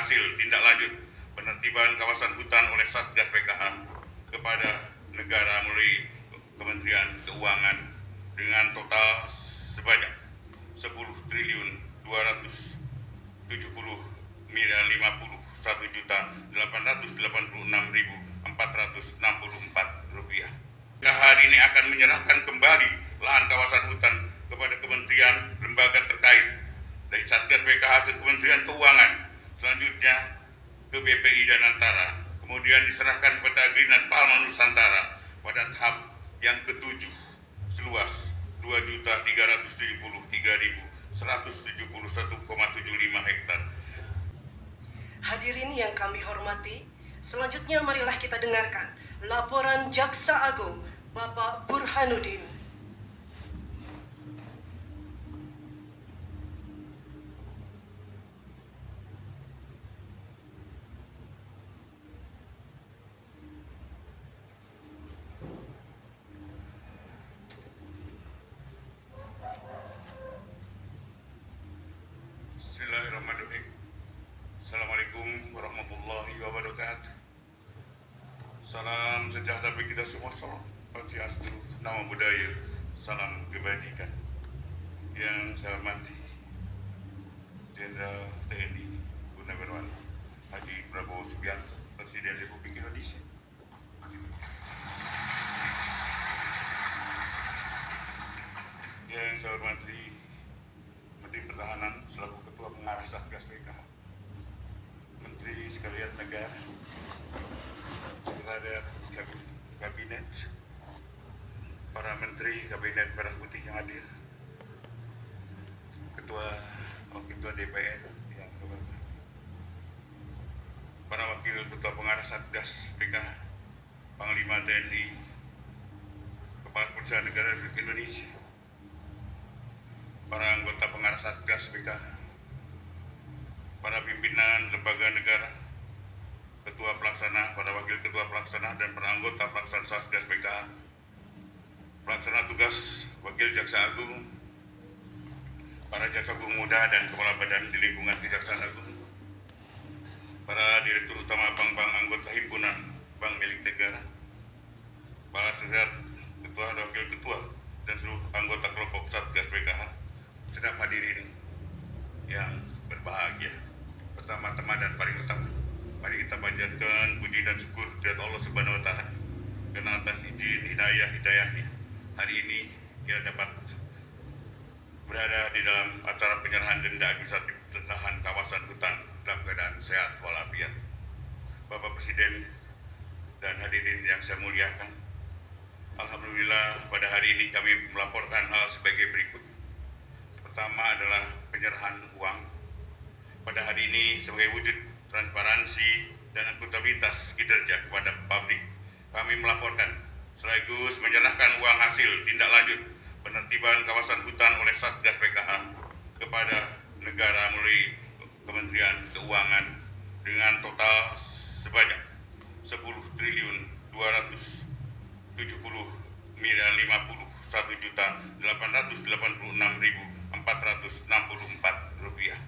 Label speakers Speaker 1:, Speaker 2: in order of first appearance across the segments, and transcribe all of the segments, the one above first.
Speaker 1: hasil tindak lanjut penertiban kawasan hutan oleh Satgas PKH kepada negara melalui Kementerian Keuangan dengan total sebanyak 10.270.51.886.464 rupiah. Hari ini akan menyerahkan kembali lahan kawasan hutan kepada kementerian lembaga terkait dari Satgas PKH ke Kementerian Keuangan, selanjutnya ke BPI dan Antara, kemudian diserahkan kepada Dinas Palma Nusantara pada tahap yang ketujuh seluas 2.373.171,75 hektar.
Speaker 2: Hadirin yang kami hormati, selanjutnya marilah kita dengarkan laporan Jaksa Agung Bapak Burhanuddin.
Speaker 1: Bismillahirrahmanirrahim. Assalamualaikum warahmatullahi wabarakatuh. Salam sejahtera bagi kita semua. Salam Swastiastu, Namo Buddhaya, salam kebajikan. Yang saya hormati Jenderal TNI Purnawirawan Haji Prabowo Subianto, Presiden Republik Indonesia. Yang saya hormati Menteri Pertahanan selaku Ketua Pengarah Satgas PKH, Menteri sekalian negara, Sekretariat Kabinet, para Menteri Kabinet Merah Putih yang hadir, Ketua DPR yang terhormat, para Wakil Ketua Pengarah Satgas PKH, Panglima TNI, Kepala Kepolisian Negara Republik Indonesia, para anggota pengarah Satgas PKH, para pimpinan lembaga negara, ketua pelaksana, para wakil ketua pelaksana, dan para anggota pelaksana Satgas PKH, pelaksana tugas wakil Jaksa Agung, para Jaksa Agung Muda dan Kepala Badan di lingkungan Kejaksaan Agung, para Direktur Utama bank-bank anggota himpunan bank milik negara, para sekretariat ketua dan wakil ketua, dan seluruh anggota kelompok Satgas PKH, sedang hadirin yang berbahagia. Pertama-tama dan paling utama, mari kita panjatkan puji dan syukur kepada Allah Subhanahu wa Ta'ala karena atas izin hidayahnya hari ini kita dapat berada di dalam acara penyerahan denda administratif lahan kawasan hutan dalam keadaan sehat walafiat. Bapak Presiden dan hadirin yang saya muliakan, alhamdulillah pada hari ini kami melaporkan hal sebagai berikut. Pertama adalah penyerahan uang. Pada hari ini sebagai wujud transparansi dan akuntabilitas kinerja kepada publik, kami melaporkan sekaligus menyerahkan uang hasil tindak lanjut penertiban kawasan hutan oleh Satgas PKH kepada negara melalui Kementerian Keuangan dengan total sebanyak 10.270.51.886.464 rupiah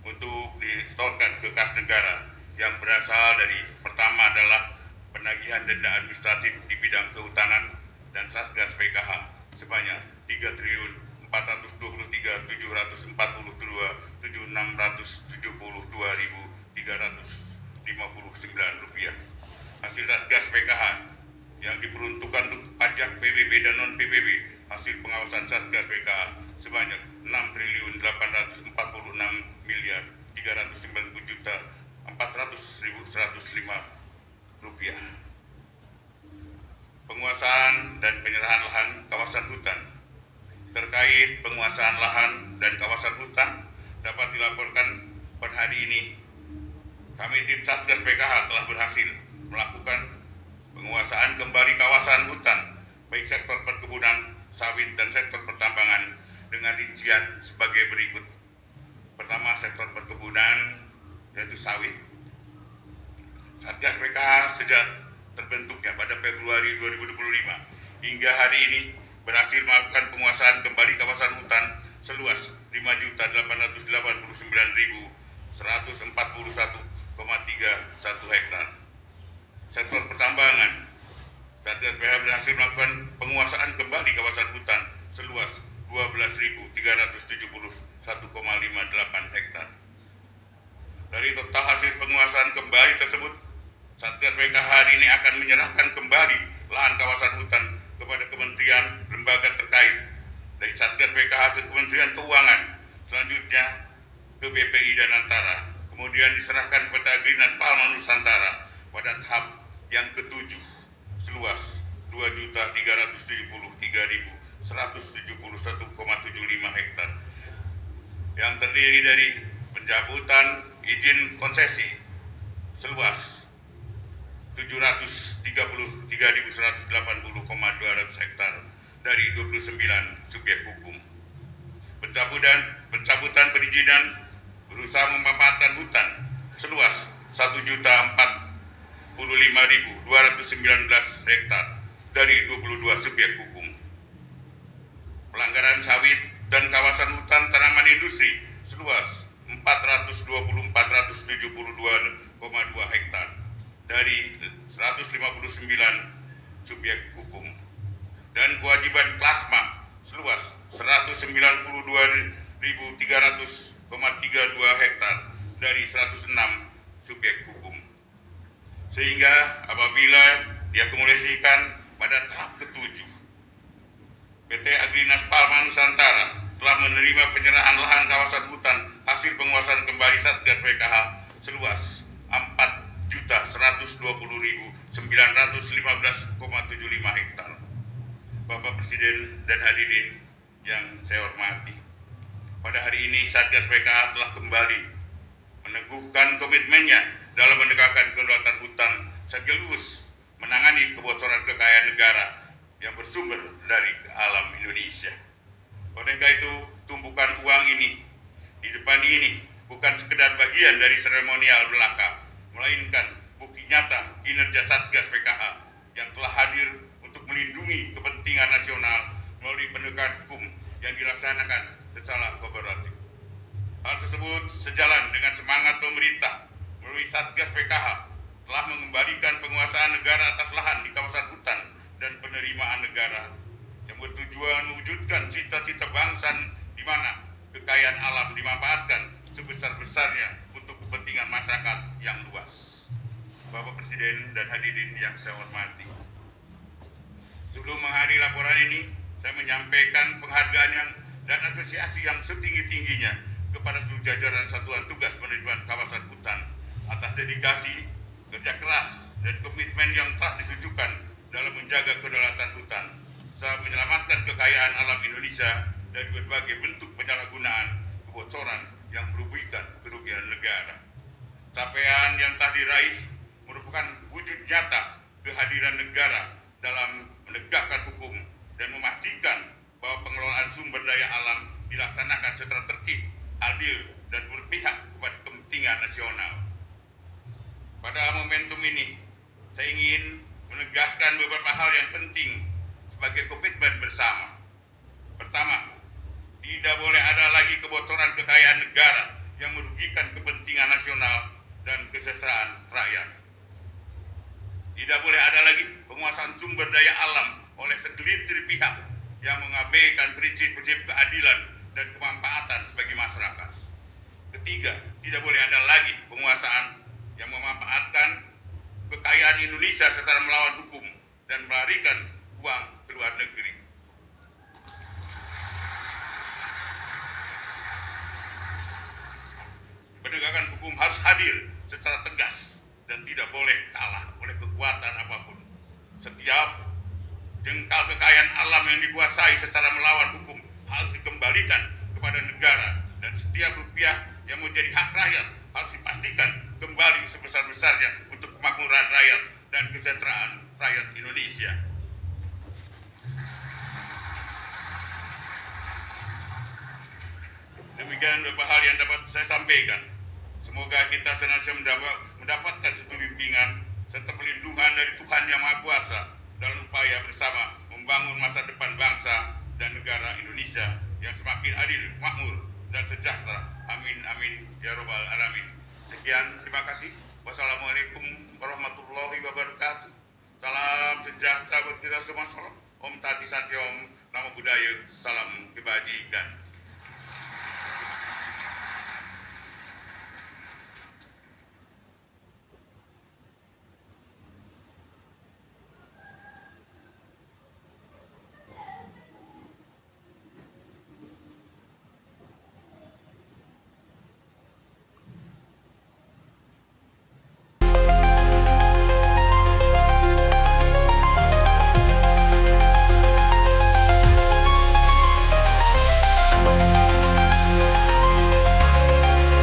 Speaker 1: untuk disetorkan ke kas negara yang berasal dari pertama adalah penagihan denda administratif di bidang kehutanan dan Satgas PKH sebanyak 3.422.742.359 rupiah. Hasil Satgas PKH yang diperuntukkan untuk pajak PBB dan non-PBB hasil pengawasan Satgas PKH sebanyak 6.390.390.400.105 rupiah. Penguasaan dan penyerahan lahan kawasan hutan. Terkait penguasaan lahan dan kawasan hutan dapat dilaporkan pada hari ini kami tim Satgas PKH telah berhasil melakukan penguasaan kembali kawasan hutan baik sektor perkebunan, sawit, dan sektor pertambangan dengan rincian sebagai berikut. Pertama, sektor perkebunan yaitu sawit. Satgas PKH sejak terbentuknya pada Februari 2025 hingga hari ini berhasil melakukan penguasaan kembali kawasan hutan seluas 5.889.171 141,31 hektar. Sektor pertambangan, Satgas PH berhasil melakukan penguasaan kembali kawasan hutan seluas 12.371,58 hektar. Dari total hasil penguasaan kembali tersebut, Satgas PKH hari ini akan menyerahkan kembali lahan kawasan hutan kepada kementerian lembaga terkait, dari Satgas PKH ke Kementerian Keuangan, selanjutnya ke BPI dan Antara, kemudian diserahkan kepada Agrinas Palma Nusantara pada tahap yang ketujuh seluas 2.373.171,75 hektar yang terdiri dari pencabutan izin konsesi seluas 733.180,200 hektar dari 29 subjek hukum. Pencabutan perizinan berusaha memanfaatkan hutan seluas 1.045.219 hektar dari 22 subjek hukum. Pelanggaran sawit dan kawasan hutan tanaman industri seluas 474.472,2 hektar dari 159 subjek hukum, dan kewajiban plasma seluas 192.300,32 hektar dari 106 subjek hukum. Sehingga apabila diakumulasikan pada tahap ketujuh, PT Agrinas Palma Nusantara telah menerima penyerahan lahan kawasan hutan hasil penguasaan kembali Satgas PKH seluas 4.120.915,75 hektar. Bapak Presiden dan hadirin yang saya hormati, pada hari ini Satgas PKH telah kembali meneguhkan komitmennya dalam menegakkan kedaulatan hutan sekaligus menangani kebocoran kekayaan negara yang bersumber dari alam Indonesia. Oleh karena itu, tumpukan uang ini di depan ini bukan sekedar bagian dari seremonial belaka, melainkan bukti nyata kinerja Satgas PKH yang telah hadir untuk melindungi kepentingan nasional melalui penegakan hukum yang dilaksanakan secara kooperatif. Hal tersebut sejalan dengan semangat pemerintah melalui Satgas PKH telah mengembalikan penguasaan negara atas lahan di kawasan hutan dan penerimaan negara yang bertujuan mewujudkan cita-cita bangsa di mana kekayaan alam dimanfaatkan sebesar-besarnya untuk kepentingan masyarakat yang luas. Bapak Presiden dan hadirin yang saya hormati, sebelum menghadiri laporan ini, saya menyampaikan penghargaan dan apresiasi yang setinggi-tingginya kepada seluruh jajaran Satuan Tugas Penerimaan Kawasan Hutan atas dedikasi, kerja keras, dan komitmen yang telah ditunjukkan dalam menjaga kedaulatan hutan, serta menyelamatkan kekayaan alam Indonesia dari berbagai bentuk penyalahgunaan, kebocoran yang merugikan kerugian negara. Capaian yang telah diraih merupakan wujud nyata kehadiran negara dalam menegakkan hukum dan memastikan bahwa pengelolaan sumber daya alam dilaksanakan secara tertib, adil, dan berpihak kepada kepentingan nasional. Pada momentum ini, saya ingin menegaskan beberapa hal yang penting sebagai komitmen bersama. Pertama, tidak boleh ada lagi kebocoran kekayaan negara yang merugikan kepentingan nasional dan kesejahteraan rakyat. Tidak boleh ada lagi penguasaan sumber daya alam oleh segelintir pihak yang mengabaikan prinsip-prinsip keadilan dan kemanfaatan bagi masyarakat. Ketiga, tidak boleh ada lagi penguasaan yang memanfaatkan kekayaan Indonesia secara melawan hukum dan melarikan uang ke luar negeri. Penegakan hukum harus hadir secara tegas dan tidak boleh kalah oleh kekuatan apapun. Setiap jengkal kekayaan alam yang dikuasai secara melawan hukum harus dikembalikan kepada negara, dan setiap rupiah yang menjadi hak rakyat harus dipastikan kembali sebesar-besarnya untuk kemakmuran rakyat dan kesejahteraan rakyat Indonesia. Demikian beberapa hal yang dapat saya sampaikan. Semoga kita senantiasa mendapatkan satu bimbingan serta perlindungan dari Tuhan Yang Maha Kuasa dalam upaya bersama membangun masa depan bangsa dan negara Indonesia yang semakin adil, makmur, dan sejahtera Amin, amin, ya robbal alamin. Sekian, terima kasih. Wassalamualaikum warahmatullahi wabarakatuh. Salam sejahtera buat kita semua. Om Tati Santi Om, Namo Buddhaya, salam kebajikan.